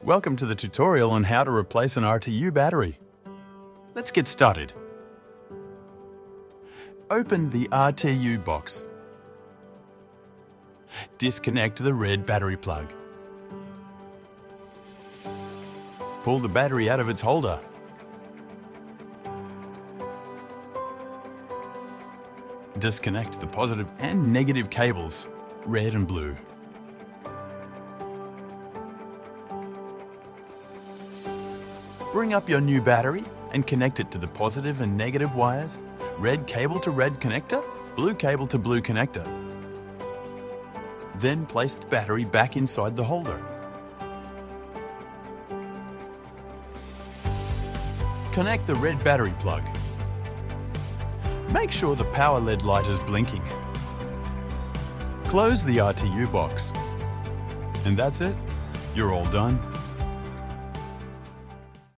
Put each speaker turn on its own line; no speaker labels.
Welcome to the tutorial on how to replace an RTU battery. Let's get started. Open the RTU box. Disconnect the red battery plug. Pull the battery out of its holder. Disconnect the positive and negative cables, red and blue. Bring up your new battery and connect it to the positive and negative wires, red cable to red connector, blue cable to blue connector. Then place the battery back inside the holder. Connect the red battery plug. Make sure the power LED light is blinking. Close the RTU box. And that's it. You're all done.